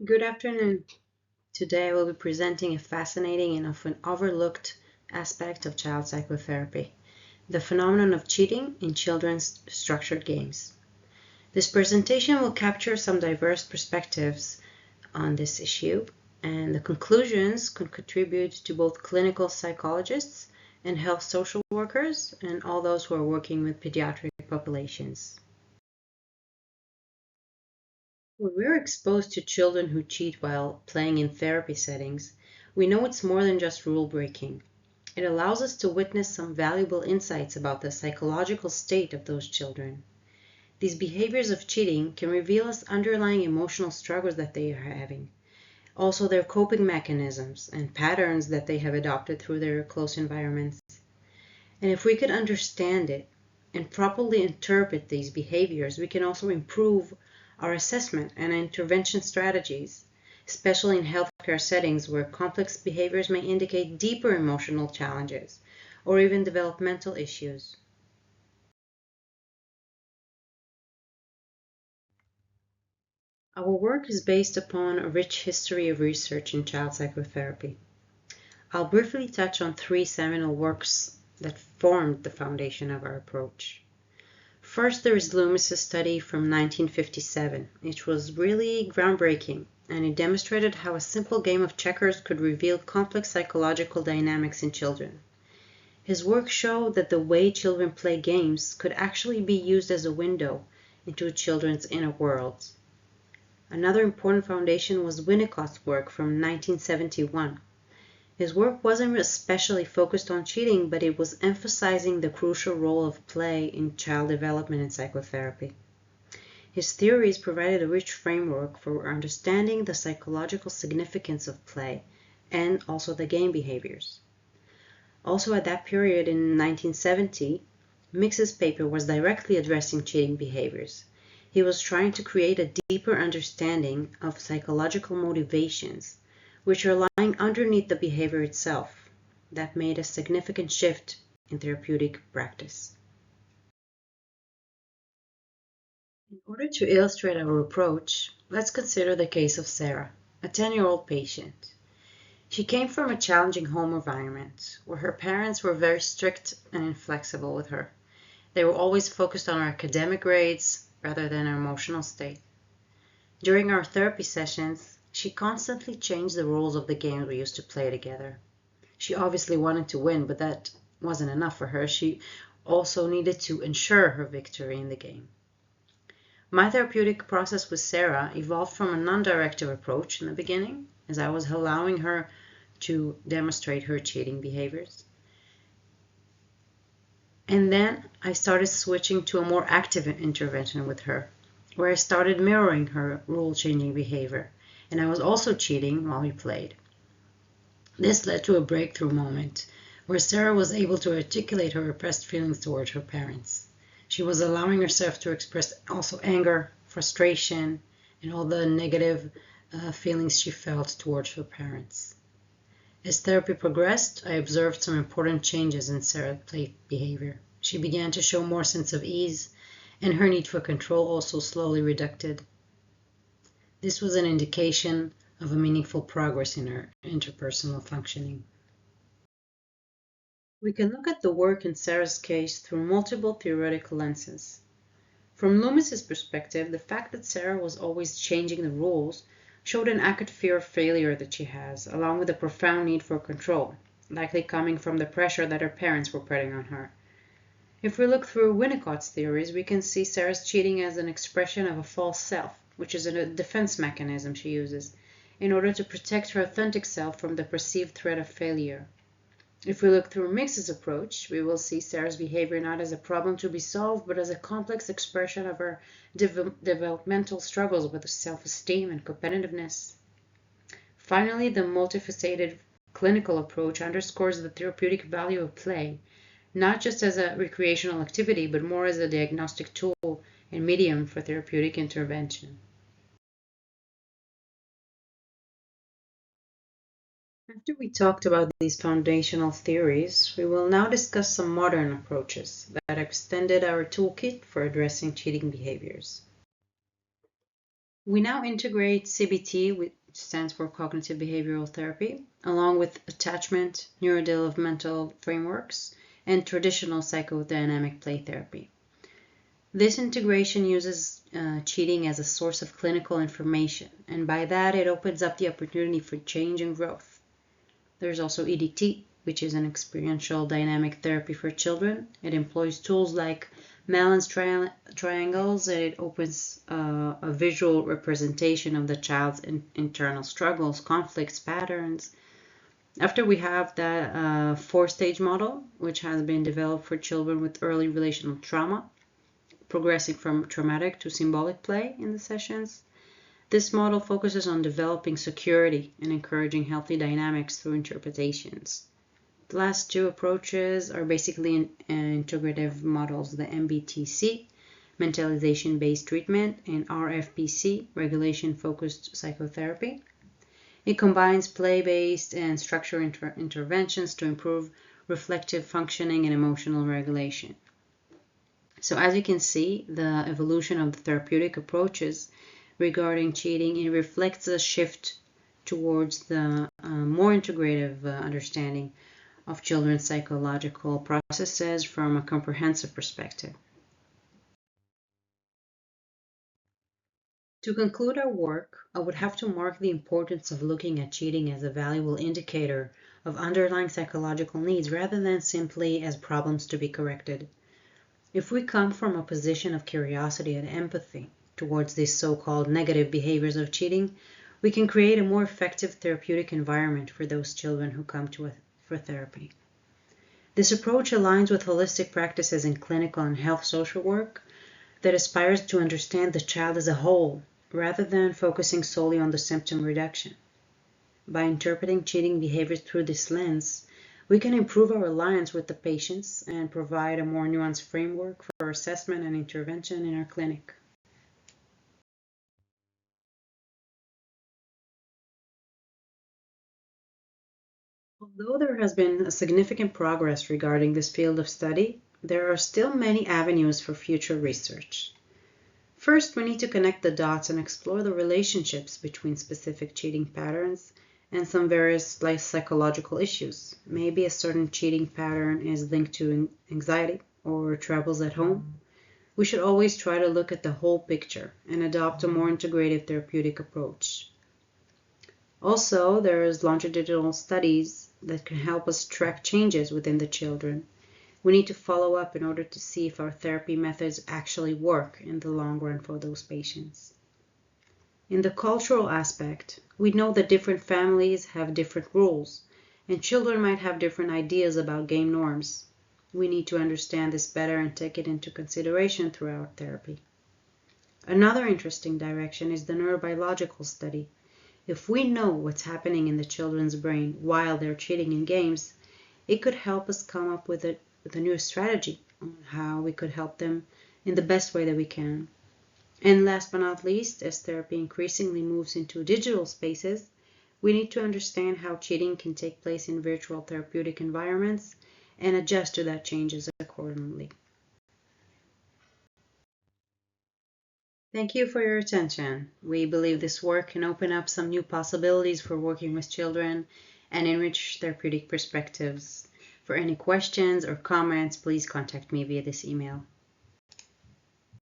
Good afternoon. Today I will be presenting a fascinating and often overlooked aspect of child psychotherapy, the phenomenon of cheating in children's structured games. This presentation will capture some diverse perspectives on this issue, and the conclusions could contribute to both clinical psychologists and health social workers and all those who are working with pediatric populations. When we're exposed to children who cheat while playing in therapy settings, we know it's more than just rule breaking. It allows us to witness some valuable insights about the psychological state of those children. These behaviors of cheating can reveal us underlying emotional struggles that they are having, also their coping mechanisms and patterns that they have adopted through their close environments. And if we could understand it and properly interpret these behaviors, we can also improve our assessment and intervention strategies, especially in healthcare settings where complex behaviors may indicate deeper emotional challenges or even developmental issues. Our work is based upon a rich history of research in child psychotherapy. I'll briefly touch on three seminal works that formed the foundation of our approach. First, there is Loomis's study from 1957. It was really groundbreaking, and it demonstrated how a simple game of checkers could reveal complex psychological dynamics in children. His work showed that the way children play games could actually be used as a window into children's inner worlds. Another important foundation was Winnicott's work from 1971. His work wasn't especially focused on cheating, but it was emphasizing the crucial role of play in child development and psychotherapy. His theories provided a rich framework for understanding the psychological significance of play and also the game behaviors. Also at that period in 1970, Mix's paper was directly addressing cheating behaviors. He was trying to create a deeper understanding of psychological motivations, which are lying underneath the behavior itself. That made a significant shift in therapeutic practice. In order to illustrate our approach, let's consider the case of Sarah, a 10-year-old patient. She came from a challenging home environment where her parents were very strict and inflexible with her. They were always focused on her academic grades rather than her emotional state. During our therapy sessions, she constantly changed the rules of the games we used to play together. She obviously wanted to win, but that wasn't enough for her. She also needed to ensure her victory in the game. My therapeutic process with Sarah evolved from a non-directive approach in the beginning, as I was allowing her to demonstrate her cheating behaviors. And then I started switching to a more active intervention with her, where I started mirroring her rule-changing behavior, and I was also cheating while we played. This led to a breakthrough moment where Sarah was able to articulate her repressed feelings towards her parents. She was allowing herself to express also anger, frustration, and all the negative feelings she felt towards her parents. As therapy progressed, I observed some important changes in Sarah's play behavior. She began to show more sense of ease, and her need for control also slowly reduced. This was an indication of a meaningful progress in her interpersonal functioning. We can look at the work in Sarah's case through multiple theoretical lenses. From Loomis's perspective, the fact that Sarah was always changing the rules showed an acute fear of failure that she has, along with a profound need for control, likely coming from the pressure that her parents were putting on her. If we look through Winnicott's theories, we can see Sarah's cheating as an expression of a false self, which is a defense mechanism she uses in order to protect her authentic self from the perceived threat of failure. If we look through Mix's approach, we will see Sarah's behavior not as a problem to be solved, but as a complex expression of her developmental struggles with self-esteem and competitiveness. Finally, the multifaceted clinical approach underscores the therapeutic value of play, not just as a recreational activity, but more as a diagnostic tool and medium for therapeutic intervention. After we talked about these foundational theories, we will now discuss some modern approaches that extended our toolkit for addressing cheating behaviors. We now integrate CBT, which stands for Cognitive Behavioral Therapy, along with attachment, neurodevelopmental frameworks, and traditional psychodynamic play therapy. This integration uses cheating as a source of clinical information, and by that it opens up the opportunity for change and growth. There's also EDT, which is an experiential dynamic therapy for children. It employs tools like Mallin's triangles, and it opens a visual representation of the child's internal struggles, conflicts, patterns. After we have that four-stage model, which has been developed for children with early relational trauma, progressing from traumatic to symbolic play in the sessions. This model focuses on developing security and encouraging healthy dynamics through interpretations. The last two approaches are basically integrative models, the MBTC, mentalization-based treatment, and RFPC, regulation-focused psychotherapy. It combines play-based and structured interventions to improve reflective functioning and emotional regulation. So as you can see, the evolution of the therapeutic approaches regarding cheating, it reflects a shift towards the more integrative understanding of children's psychological processes from a comprehensive perspective. To conclude our work, I would have to mark the importance of looking at cheating as a valuable indicator of underlying psychological needs rather than simply as problems to be corrected. If we come from a position of curiosity and empathy towards these so-called negative behaviors of cheating, we can create a more effective therapeutic environment for those children who come to us for therapy. This approach aligns with holistic practices in clinical and health social work that aspires to understand the child as a whole rather than focusing solely on the symptom reduction. By interpreting cheating behaviors through this lens, we can improve our alliance with the patients and provide a more nuanced framework for assessment and intervention in our clinic. Although there has been a significant progress regarding this field of study, there are still many avenues for future research. First, we need to connect the dots and explore the relationships between specific cheating patterns and some various psychological issues. Maybe a certain cheating pattern is linked to anxiety or troubles at home. We should always try to look at the whole picture and adopt a more integrative therapeutic approach. Also, there is longitudinal studies that can help us track changes within the children. We need to follow up in order to see if our therapy methods actually work in the long run for those patients. In the cultural aspect, we know that different families have different rules, and children might have different ideas about game norms. We need to understand this better and take it into consideration throughout therapy. Another interesting direction is the neurobiological study. If we know what's happening in the children's brain while they're cheating in games, it could help us come up with a new strategy on how we could help them in the best way that we can. And last but not least, as therapy increasingly moves into digital spaces, we need to understand how cheating can take place in virtual therapeutic environments and adjust to that changes accordingly. Thank you for your attention. We believe this work can open up some new possibilities for working with children and enrich therapeutic perspectives. For any questions or comments, please contact me via this email.